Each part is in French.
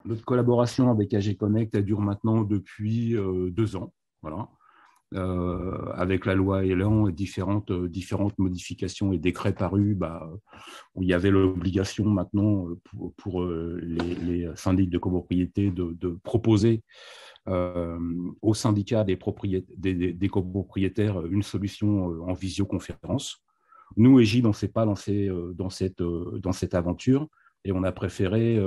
Notre collaboration avec AG Connect, elle dure maintenant depuis 2 ans. Voilà. Avec la loi Elan et différentes modifications et décrets parus, où il y avait l'obligation maintenant pour les syndics de copropriété de proposer au syndicat des copropriétaires une solution en visioconférence. Nous, Egide, on ne s'est pas lancé dans cette aventure et on a préféré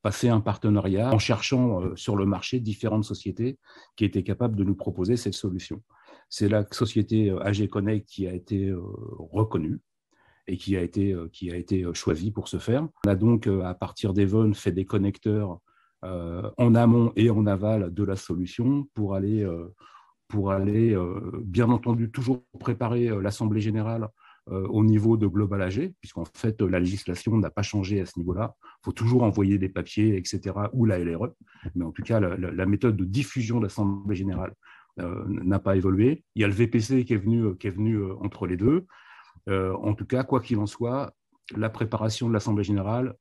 passer un partenariat en cherchant sur le marché différentes sociétés qui étaient capables de nous proposer cette solution. C'est la société AG Connect qui a été reconnue et qui a été choisie pour ce faire. On a donc, à partir d'Evon, fait des connecteurs en amont et en aval de la solution pour aller bien entendu, toujours préparer l'Assemblée générale au niveau de Global AG, puisqu'en fait, la législation n'a pas changé à ce niveau-là. Il faut toujours envoyer des papiers, etc., ou la LRE. Mais en tout cas, la méthode de diffusion de l'Assemblée générale n'a pas évolué. Il y a le VPC qui est venu entre les deux. En tout cas, quoi qu'il en soit, la préparation de l'Assemblée générale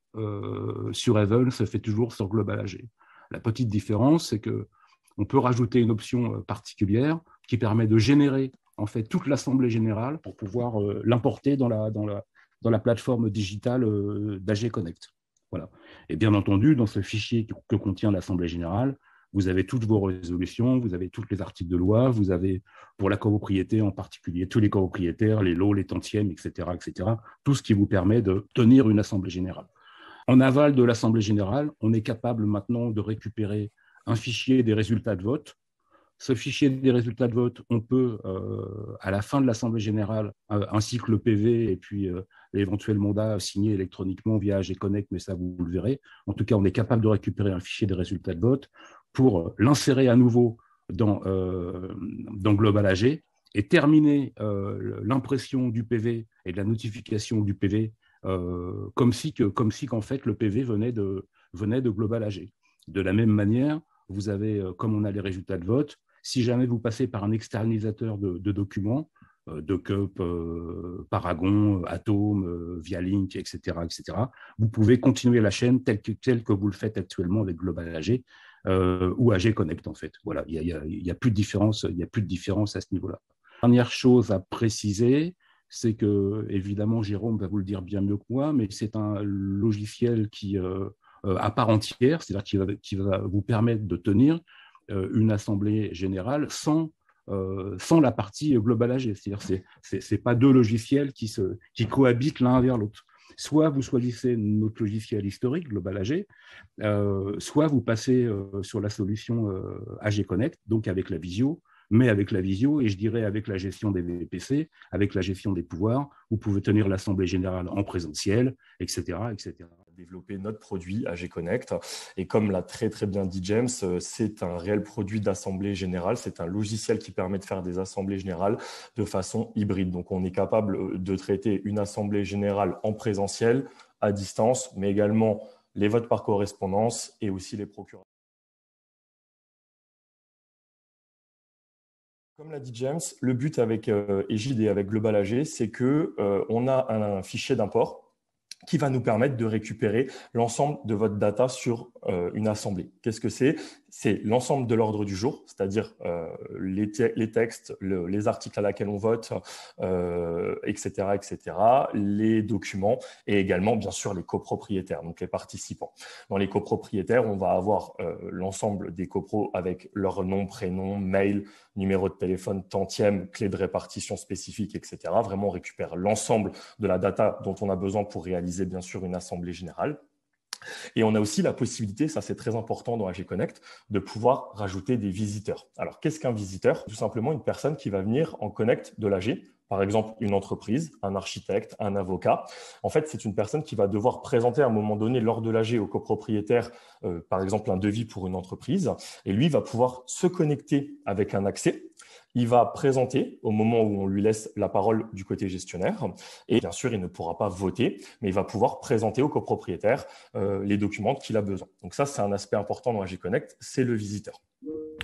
sur Even se fait toujours sur Global AG. La petite différence, c'est qu'on peut rajouter une option particulière qui permet de générer en fait toute l'Assemblée générale pour pouvoir l'importer dans la plateforme digitale d'AG Connect. Voilà. Et bien entendu, dans ce fichier que contient l'Assemblée générale, vous avez toutes vos résolutions, vous avez tous les articles de loi, vous avez pour la copropriété en particulier tous les copropriétaires, les lots, les tantièmes, etc., tout ce qui vous permet de tenir une Assemblée générale. En aval de l'Assemblée générale, on est capable maintenant de récupérer un fichier des résultats de vote. Ce fichier des résultats de vote, on peut, à la fin de l'Assemblée générale, ainsi que le PV et puis l'éventuel mandat signé électroniquement via AG Connect, mais ça, vous le verrez. En tout cas, on est capable de récupérer un fichier des résultats de vote pour l'insérer à nouveau dans Global AG et terminer l'impression du PV et de la notification du PV comme si qu'en fait, le PV venait de Global AG. De la même manière, vous avez, comme on a les résultats de vote, si jamais vous passez par un externalisateur de documents, DocUp, Paragon, Atom, Vialink, etc., vous pouvez continuer la chaîne telle que vous le faites actuellement avec Global AG ou AG Connect, en fait. Voilà, il y a plus de différence, à ce niveau-là. Dernière chose à préciser, c'est que, évidemment, Jérôme va vous le dire bien mieux que moi, mais c'est un logiciel qui, à part entière, c'est-à-dire qui va vous permettre de tenir une assemblée générale sans la partie Global AG. C'est-à-dire c'est pas deux logiciels qui cohabitent l'un vers l'autre. Soit vous choisissez notre logiciel historique, Global AG, soit vous passez sur la solution AG Connect, donc avec la visio, mais avec la visio, et je dirais avec la gestion des VPC, avec la gestion des pouvoirs, vous pouvez tenir l'Assemblée générale en présentiel, etc., etc. Développer notre produit AG Connect. Et comme l'a très très bien dit James, c'est un réel produit d'assemblée générale. C'est un logiciel qui permet de faire des assemblées générales de façon hybride. Donc, on est capable de traiter une assemblée générale en présentiel, à distance, mais également les votes par correspondance et aussi les procurations. Comme l'a dit James, le but avec Egide et avec Global AG, c'est qu'on a un fichier d'import qui va nous permettre de récupérer l'ensemble de votre data sur une assemblée. Qu'est-ce que c'est? C'est l'ensemble de l'ordre du jour, c'est-à-dire les textes, les articles à laquelle on vote, etc., les documents et également, bien sûr, les copropriétaires, donc les participants. Dans les copropriétaires, on va avoir l'ensemble des copros avec leur nom, prénom, mail, numéro de téléphone, tantième, clé de répartition spécifique, etc. Vraiment, on récupère l'ensemble de la data dont on a besoin pour réaliser, bien sûr, une assemblée générale. Et on a aussi la possibilité, ça c'est très important dans AG Connect, de pouvoir rajouter des visiteurs. Alors, qu'est-ce qu'un visiteur? Tout simplement une personne qui va venir en connect de l'AG, par exemple une entreprise, un architecte, un avocat. En fait, c'est une personne qui va devoir présenter à un moment donné lors de l'AG au copropriétaire, par exemple un devis pour une entreprise, et lui va pouvoir se connecter avec un accès. Il va présenter au moment où on lui laisse la parole du côté gestionnaire et bien sûr, il ne pourra pas voter, mais il va pouvoir présenter au copropriétaire les documents qu'il a besoin. Donc ça, c'est un aspect important dans AG Connect, c'est le visiteur.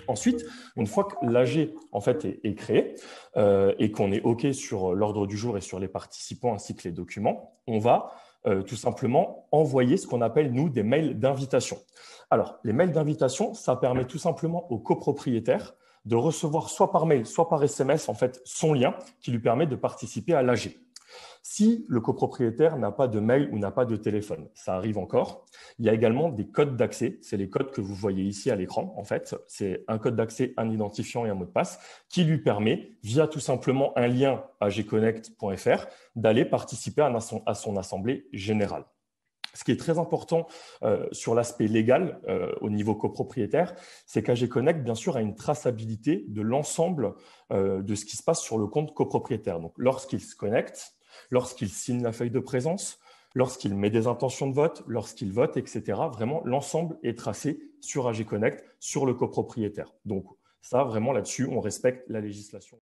Ensuite, une fois que l'AG en fait, est créé et qu'on est OK sur l'ordre du jour et sur les participants ainsi que les documents, on va tout simplement envoyer ce qu'on appelle, nous, des mails d'invitation. Alors, les mails d'invitation, ça permet tout simplement aux copropriétaires de recevoir soit par mail, soit par SMS, en fait, son lien qui lui permet de participer à l'AG. Si le copropriétaire n'a pas de mail ou n'a pas de téléphone, ça arrive encore. Il y a également des codes d'accès. C'est les codes que vous voyez ici à l'écran. En fait, c'est un code d'accès, un identifiant et un mot de passe qui lui permet, via tout simplement un lien agconnect.fr, d'aller participer à son assemblée générale. Ce qui est très important sur l'aspect légal au niveau copropriétaire, c'est qu'AG Connect, bien sûr, a une traçabilité de l'ensemble de ce qui se passe sur le compte copropriétaire. Donc, lorsqu'il se connecte, lorsqu'il signe la feuille de présence, lorsqu'il met des intentions de vote, lorsqu'il vote, etc., vraiment, l'ensemble est tracé sur AG Connect, sur le copropriétaire. Donc, ça, vraiment, là-dessus, on respecte la législation.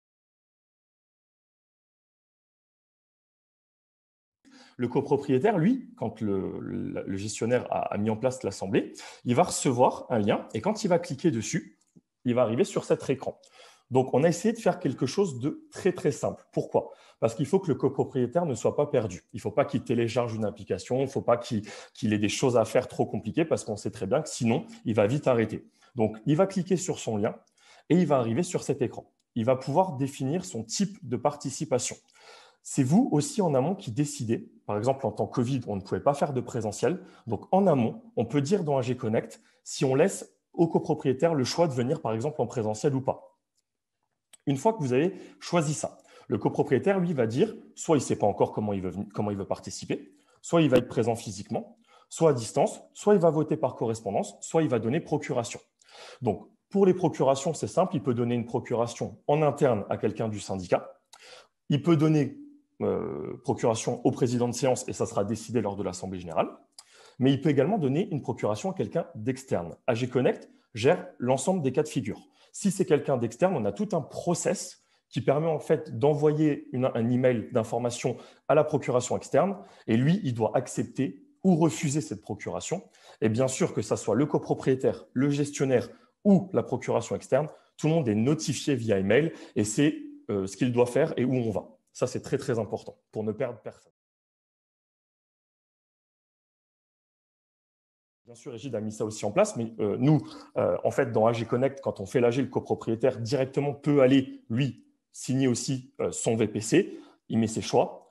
Le copropriétaire, lui, quand le gestionnaire a mis en place l'assemblée, il va recevoir un lien et quand il va cliquer dessus, il va arriver sur cet écran. Donc, on a essayé de faire quelque chose de très, très simple. Pourquoi? Parce qu'il faut que le copropriétaire ne soit pas perdu. Il ne faut pas qu'il télécharge une application, il ne faut pas qu'il ait des choses à faire trop compliquées parce qu'on sait très bien que sinon, il va vite arrêter. Donc, il va cliquer sur son lien et il va arriver sur cet écran. Il va pouvoir définir son type de participation. C'est vous aussi en amont qui décidez. Par exemple, en temps Covid, on ne pouvait pas faire de présentiel. Donc, en amont, on peut dire dans AG Connect si on laisse au copropriétaire le choix de venir, par exemple, en présentiel ou pas. Une fois que vous avez choisi ça, le copropriétaire, lui, va dire soit il ne sait pas encore comment il veut participer, soit il va être présent physiquement, soit à distance, soit il va voter par correspondance, soit il va donner procuration. Donc, pour les procurations, c'est simple. Il peut donner une procuration en interne à quelqu'un du syndicat. Il peut donner procuration au président de séance et ça sera décidé lors de l'Assemblée générale. Mais il peut également donner une procuration à quelqu'un d'externe. AG Connect gère l'ensemble des cas de figure. Si c'est quelqu'un d'externe, on a tout un process qui permet en fait d'envoyer un email d'information à la procuration externe et lui, il doit accepter ou refuser cette procuration. Et bien sûr que ça soit le copropriétaire, le gestionnaire ou la procuration externe, tout le monde est notifié via email et c'est ce qu'il doit faire et où on va. Ça, c'est très, très important pour ne perdre personne. Bien sûr, Egide a mis ça aussi en place, mais nous, en fait, dans AG Connect, quand on fait l'AG, le copropriétaire directement peut aller, lui, signer aussi son VPC, il met ses choix,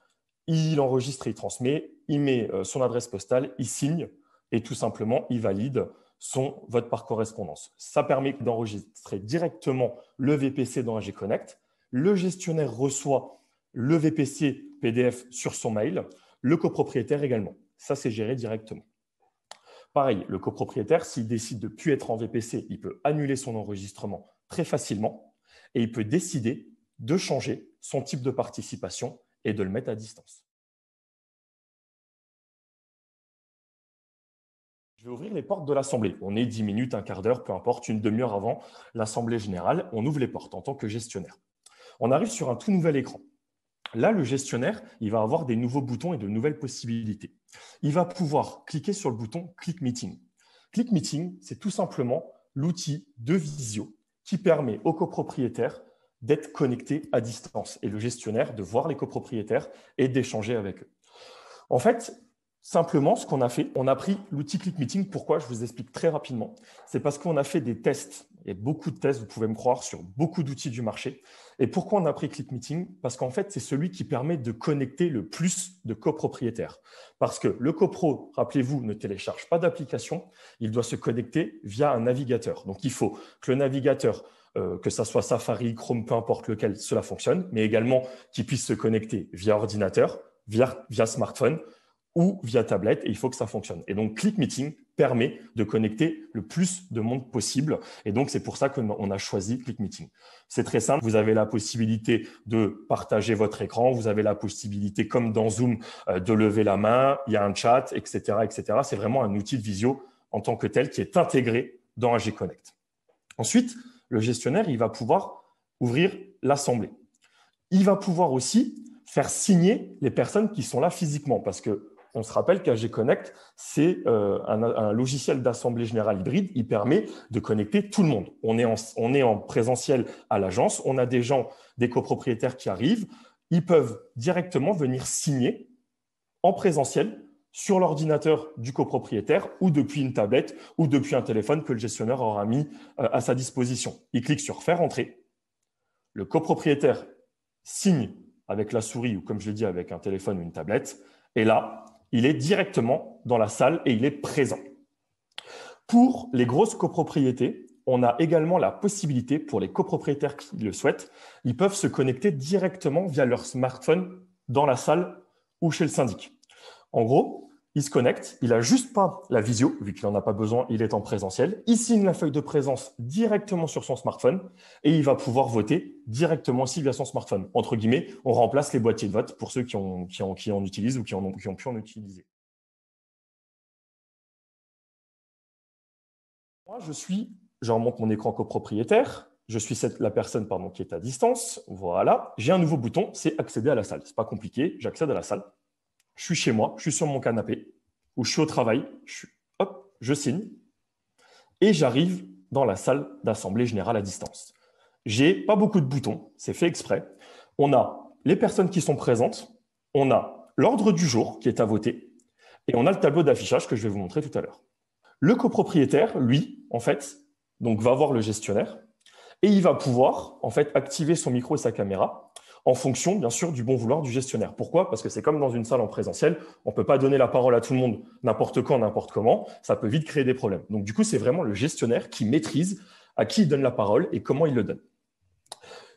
il enregistre et il transmet, il met son adresse postale, il signe et tout simplement, il valide son vote par correspondance. Ça permet d'enregistrer directement le VPC dans AG Connect. Le gestionnaire reçoit le VPC PDF sur son mail, le copropriétaire également. Ça, c'est géré directement. Pareil, le copropriétaire, s'il décide de ne plus être en VPC, il peut annuler son enregistrement très facilement et il peut décider de changer son type de participation et de le mettre à distance. Je vais ouvrir les portes de l'Assemblée. On est 10 minutes, un quart d'heure, peu importe, une demi-heure avant l'Assemblée générale. On ouvre les portes en tant que gestionnaire. On arrive sur un tout nouvel écran. Là, le gestionnaire, il va avoir des nouveaux boutons et de nouvelles possibilités. Il va pouvoir cliquer sur le bouton Click Meeting. Click Meeting, c'est tout simplement l'outil de visio qui permet aux copropriétaires d'être connectés à distance et le gestionnaire de voir les copropriétaires et d'échanger avec eux. En fait, simplement, ce qu'on a fait, on a pris l'outil Click Meeting. Pourquoi? Je vous explique très rapidement. C'est parce qu'on a fait des tests. Il y a beaucoup de tests, vous pouvez me croire, sur beaucoup d'outils du marché. Et pourquoi on a pris Click Meeting? Parce qu'en fait, c'est celui qui permet de connecter le plus de copropriétaires. Parce que le copro, rappelez-vous, ne télécharge pas d'application. Il doit se connecter via un navigateur. Donc, il faut que le navigateur, que ça soit Safari, Chrome, peu importe lequel, cela fonctionne, mais également qu'il puisse se connecter via ordinateur, via smartphone, ou via tablette, et il faut que ça fonctionne. Et donc, Click Meeting permet de connecter le plus de monde possible. Et donc, c'est pour ça qu'on a choisi Click Meeting. C'est très simple. Vous avez la possibilité de partager votre écran. Vous avez la possibilité, comme dans Zoom, de lever la main. Il y a un chat, etc., etc. C'est vraiment un outil de visio en tant que tel qui est intégré dans AG Connect. Ensuite, le gestionnaire, il va pouvoir ouvrir l'assemblée. Il va pouvoir aussi faire signer les personnes qui sont là physiquement parce que on se rappelle qu'AG Connect, c'est un logiciel d'assemblée générale hybride. Il permet de connecter tout le monde. On est en présentiel à l'agence. On a des gens, des copropriétaires qui arrivent. Ils peuvent directement venir signer en présentiel sur l'ordinateur du copropriétaire ou depuis une tablette ou depuis un téléphone que le gestionnaire aura mis à sa disposition. Il clique sur « Faire entrer ». Le copropriétaire signe avec la souris ou, comme je l'ai dit, avec un téléphone ou une tablette. Et là, il est directement dans la salle et il est présent. Pour les grosses copropriétés, on a également la possibilité, pour les copropriétaires qui le souhaitent, ils peuvent se connecter directement via leur smartphone dans la salle ou chez le syndic. En gros, il se connecte, il n'a juste pas la visio, vu qu'il n'en a pas besoin, il est en présentiel. Il signe la feuille de présence directement sur son smartphone et il va pouvoir voter directement aussi via son smartphone. Entre guillemets, on remplace les boîtiers de vote pour ceux qui en utilisent ou qui ont pu en utiliser. Moi, je remonte mon écran copropriétaire. Je suis la personne qui est à distance. Voilà. J'ai un nouveau bouton, c'est accéder à la salle. Ce n'est pas compliqué, j'accède à la salle. Je suis chez moi, je suis sur mon canapé, ou je suis au travail, je signe, et j'arrive dans la salle d'assemblée générale à distance. J'ai pas beaucoup de boutons, c'est fait exprès. On a les personnes qui sont présentes, on a l'ordre du jour qui est à voter, et on a le tableau d'affichage que je vais vous montrer tout à l'heure. Le copropriétaire, lui, en fait, donc, va voir le gestionnaire, et il va pouvoir, en fait, activer son micro et sa caméra, en fonction, bien sûr, du bon vouloir du gestionnaire. Pourquoi? Parce que c'est comme dans une salle en présentiel, on ne peut pas donner la parole à tout le monde n'importe quand, n'importe comment, ça peut vite créer des problèmes. Donc, du coup, c'est vraiment le gestionnaire qui maîtrise à qui il donne la parole et comment il le donne.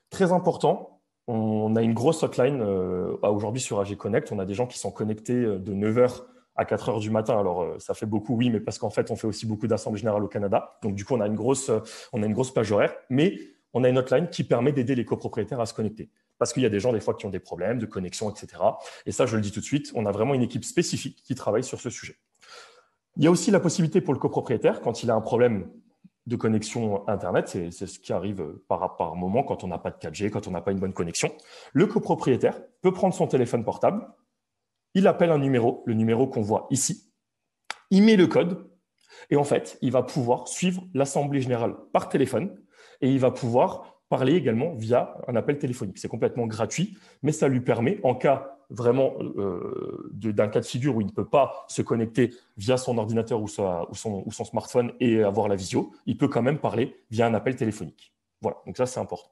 Très important, on a une grosse hotline aujourd'hui sur AG Connect, on a des gens qui sont connectés de 9h à 4h du matin. Alors, ça fait beaucoup, oui, mais parce qu'en fait, on fait aussi beaucoup d'assemblées générales au Canada. Donc, du coup, on a une grosse plage horaire, mais on a une hotline qui permet d'aider les copropriétaires à se connecter. Parce qu'il y a des gens, des fois, qui ont des problèmes de connexion, etc. Et ça, je le dis tout de suite, on a vraiment une équipe spécifique qui travaille sur ce sujet. Il y a aussi la possibilité pour le copropriétaire, quand il a un problème de connexion Internet, c'est ce qui arrive par moment quand on n'a pas de 4G, quand on n'a pas une bonne connexion, le copropriétaire peut prendre son téléphone portable, il appelle un numéro, le numéro qu'on voit ici, il met le code, et en fait, il va pouvoir suivre l'assemblée générale par téléphone, et il va pouvoir parler également via un appel téléphonique. C'est complètement gratuit, mais ça lui permet, en cas vraiment d'un cas de figure où il ne peut pas se connecter via son ordinateur ou son smartphone et avoir la visio, il peut quand même parler via un appel téléphonique. Voilà, donc ça, c'est important.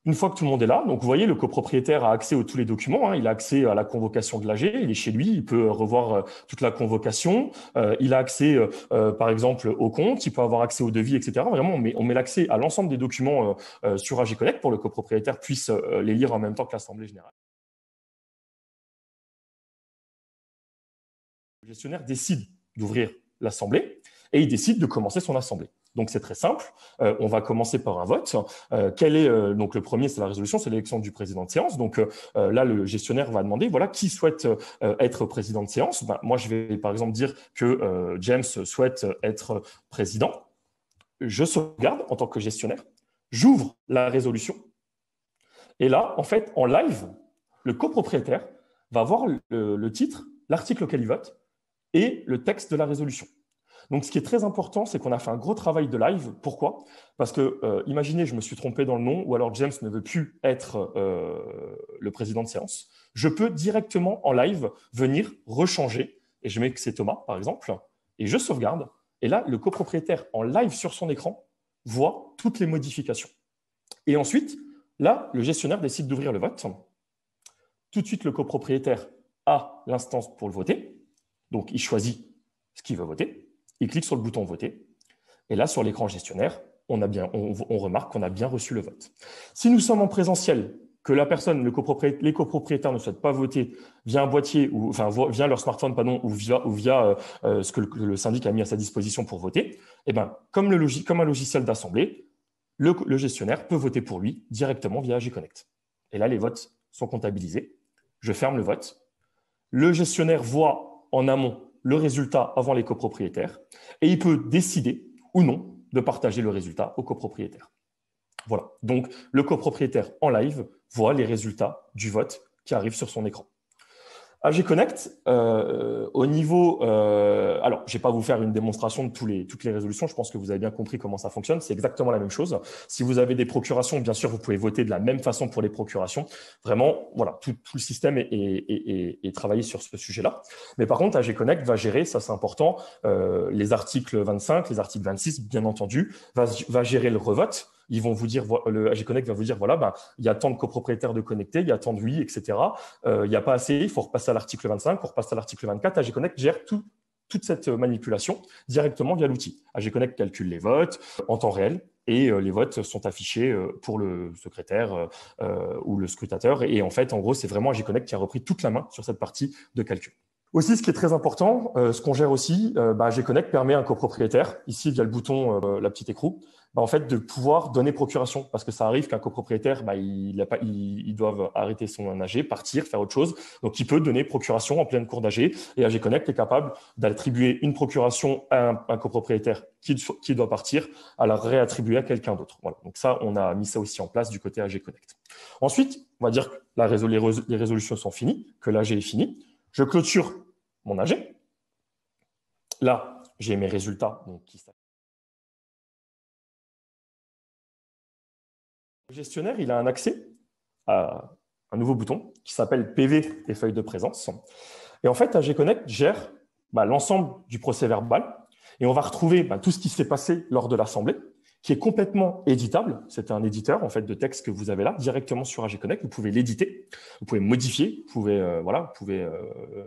Une fois que tout le monde est là, donc vous voyez, le copropriétaire a accès à tous les documents, hein, il a accès à la convocation de l'AG, il est chez lui, il peut revoir toute la convocation, il a accès par exemple au compte, il peut avoir accès au devis, etc. Vraiment, on met l'accès à l'ensemble des documents sur AG Connect pour que le copropriétaire puisse les lire en même temps que l'Assemblée générale. Le gestionnaire décide d'ouvrir l'Assemblée et il décide de commencer son Assemblée. Donc, c'est très simple. On va commencer par un vote. Donc, le premier, c'est la résolution, c'est l'élection du président de séance. Donc, là, le gestionnaire va demander, voilà, qui souhaite être président de séance. Moi, je vais, par exemple, dire que James souhaite être président. Je sauvegarde en tant que gestionnaire. J'ouvre la résolution. Et là, en fait, en live, le copropriétaire va voir le titre, l'article auquel il vote et le texte de la résolution. Donc, ce qui est très important, c'est qu'on a fait un gros travail de live. Pourquoi? Parce que, imaginez, je me suis trompé dans le nom, ou alors James ne veut plus être le président de séance. Je peux directement en live venir rechanger, et je mets que c'est Thomas, par exemple, et je sauvegarde. Et là, le copropriétaire, en live sur son écran, voit toutes les modifications. Et ensuite, là, le gestionnaire décide d'ouvrir le vote. Tout de suite, le copropriétaire a l'instance pour le voter. Donc, il choisit ce qu'il veut voter. Il clique sur le bouton « Voter ». Et là, sur l'écran gestionnaire, on remarque qu'on a bien reçu le vote. Si nous sommes en présentiel, que la personne, les copropriétaires ne souhaitent pas voter via un boîtier, via leur smartphone, ou via ce que le syndic a mis à sa disposition pour voter, eh ben, comme un logiciel d'assemblée, le gestionnaire peut voter pour lui directement via AG Connect. Et là, les votes sont comptabilisés. Je ferme le vote. Le gestionnaire voit en amont le résultat avant les copropriétaires et il peut décider ou non de partager le résultat aux copropriétaires. Voilà, donc le copropriétaire en live voit les résultats du vote qui arrivent sur son écran. AG Connect, au niveau… alors, je ne vais pas vous faire une démonstration de toutes les résolutions. Je pense que vous avez bien compris comment ça fonctionne. C'est exactement la même chose. Si vous avez des procurations, bien sûr, vous pouvez voter de la même façon pour les procurations. Vraiment, voilà, tout le système est travaillé sur ce sujet-là. Mais par contre, AG Connect va gérer, ça c'est important, les articles 25, les articles 26, bien entendu, va gérer le revote. Ils vont vous dire, le AG Connect va vous dire, voilà, il y a tant de copropriétaires de connectés, il y a tant de oui, etc. Il n'y a pas assez, il faut repasser à l'article 25, il faut repasser à l'article 24. AG Connect gère toute cette manipulation directement via l'outil. AG Connect calcule les votes en temps réel et les votes sont affichés pour le secrétaire ou le scrutateur. Et en fait, en gros, c'est vraiment AG Connect qui a repris toute la main sur cette partie de calcul. Aussi, ce qui est très important, ce qu'on gère aussi, AG Connect permet à un copropriétaire, ici via le bouton, la petite écrou, en fait, de pouvoir donner procuration. Parce que ça arrive qu'un copropriétaire, ils doivent arrêter son AG, partir, faire autre chose. Donc, il peut donner procuration en pleine cour d'AG. Et AG Connect est capable d'attribuer une procuration à un copropriétaire qui doit partir, à la réattribuer à quelqu'un d'autre. Voilà. Donc ça, on a mis ça aussi en place du côté AG Connect. Ensuite, on va dire que les résolutions sont finies, que l'AG est fini. Je clôture mon AG. Là, j'ai mes résultats. Donc, le gestionnaire, il a un accès à un nouveau bouton qui s'appelle PV et feuille de présence. Et en fait, AG Connect gère l'ensemble du procès verbal et on va retrouver tout ce qui s'est passé lors de l'assemblée, qui est complètement éditable. C'est un éditeur en fait de texte que vous avez là directement sur AG Connect. Vous pouvez l'éditer, vous pouvez modifier, vous pouvez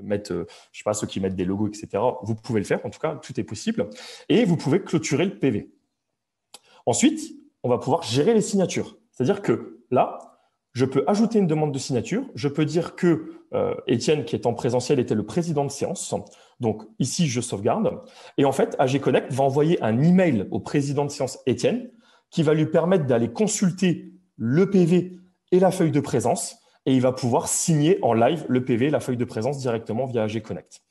mettre, je sais pas, ceux qui mettent des logos, etc. Vous pouvez le faire. En tout cas, tout est possible. Et vous pouvez clôturer le PV. Ensuite, on va pouvoir gérer les signatures. C'est-à-dire que là, je peux ajouter une demande de signature. Je peux dire que Étienne, qui est en présentiel, était le président de séance. Donc ici, je sauvegarde. Et en fait, AG Connect va envoyer un email au président de séance Étienne qui va lui permettre d'aller consulter le PV et la feuille de présence. Et il va pouvoir signer en live le PV et la feuille de présence directement via AG Connect.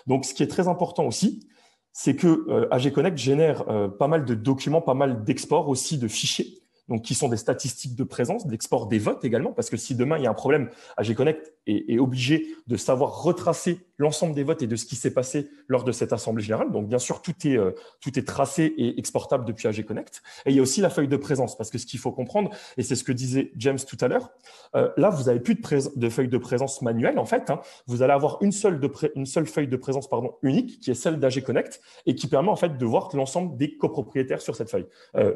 Donc, ce qui est très important aussi, c'est que AG Connect génère pas mal de documents, pas mal d'exports aussi de fichiers. Donc, qui sont des statistiques de présence, d'export des votes également, parce que si demain il y a un problème, AG Connect est obligé de savoir retracer l'ensemble des votes et de ce qui s'est passé lors de cette assemblée générale. Donc, bien sûr, tout est tracé et exportable depuis AG Connect. Et il y a aussi la feuille de présence, parce que ce qu'il faut comprendre, et c'est ce que disait James tout à l'heure, là, vous n'avez plus de feuille de présence manuelle, en fait. Vous allez avoir une seule feuille de présence unique, qui est celle d'AG Connect, et qui permet en fait de voir l'ensemble des copropriétaires sur cette feuille.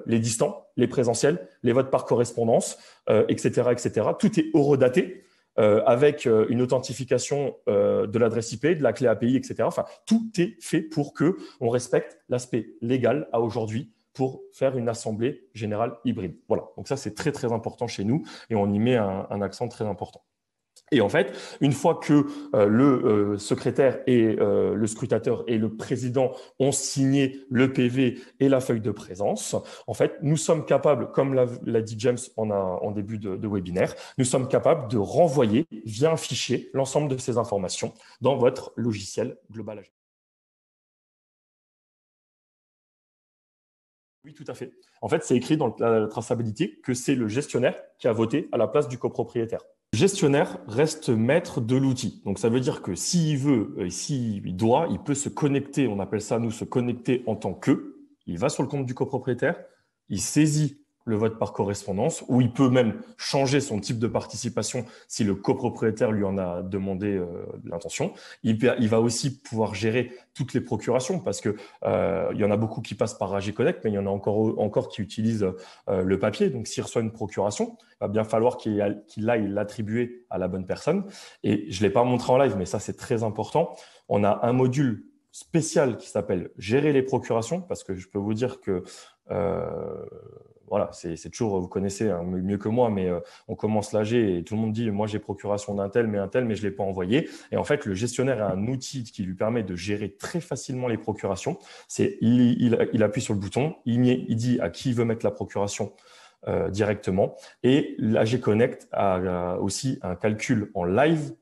Les distants, les présentiels, les votes par correspondance, etc., etc. Tout est horodaté avec une authentification de l'adresse IP, de la clé API, etc. Enfin, tout est fait pour que on respecte l'aspect légal à aujourd'hui pour faire une assemblée générale hybride. Voilà. Donc ça, c'est très, très important chez nous et on y met un accent très important. Et en fait, une fois que le secrétaire et le scrutateur et le président ont signé le PV et la feuille de présence, en fait, nous sommes capables, comme l'a dit James en début de webinaire, nous sommes capables de renvoyer via un fichier l'ensemble de ces informations dans votre logiciel Global AG. Oui, tout à fait. En fait, c'est écrit dans la traçabilité que c'est le gestionnaire qui a voté à la place du copropriétaire. Le gestionnaire reste maître de l'outil. Donc, ça veut dire que s'il veut, s'il doit, il peut se connecter, on appelle ça, nous, se connecter en tant que. Il va sur le compte du copropriétaire, il saisit le vote par correspondance, ou il peut même changer son type de participation si le copropriétaire lui en a demandé l'intention. Il va aussi pouvoir gérer toutes les procurations parce que il y en a beaucoup qui passent par AG Connect, mais il y en a encore qui utilisent le papier. Donc, s'il reçoit une procuration, il va bien falloir qu'il aille l'attribuer à la bonne personne. Et je ne l'ai pas montré en live, mais ça, c'est très important. On a un module spécial qui s'appelle « Gérer les procurations » parce que je peux vous dire que voilà, c'est toujours, vous connaissez mieux que moi, mais on commence l'AG et tout le monde dit, moi j'ai procuration d'un tel, mais je ne l'ai pas envoyé. Et en fait, le gestionnaire a un outil qui lui permet de gérer très facilement les procurations. Il appuie sur le bouton, il dit à qui il veut mettre la procuration directement. Et l'AG Connect a aussi un calcul en live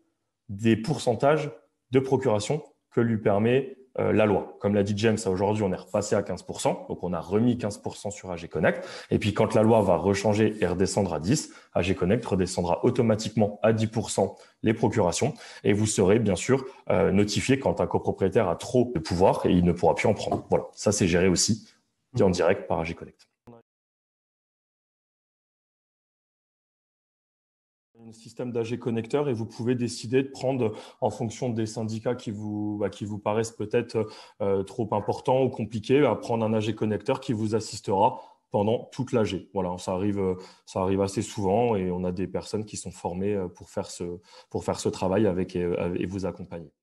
des pourcentages de procuration que lui permet la loi. Comme l'a dit James, aujourd'hui, on est repassé à 15%, donc on a remis 15% sur AG Connect. Et puis quand la loi va rechanger et redescendre à 10, AG Connect redescendra automatiquement à 10% les procurations et vous serez bien sûr notifié quand un copropriétaire a trop de pouvoir et il ne pourra plus en prendre. Voilà, ça c'est géré aussi en direct par AG Connect. Un système d'AG connecteur et vous pouvez décider de prendre en fonction des syndicats qui vous paraissent peut-être trop importants ou compliqués, à prendre un AG connecteur qui vous assistera pendant toute l'AG. Voilà, ça arrive assez souvent et on a des personnes qui sont formées pour faire ce travail avec et vous accompagner.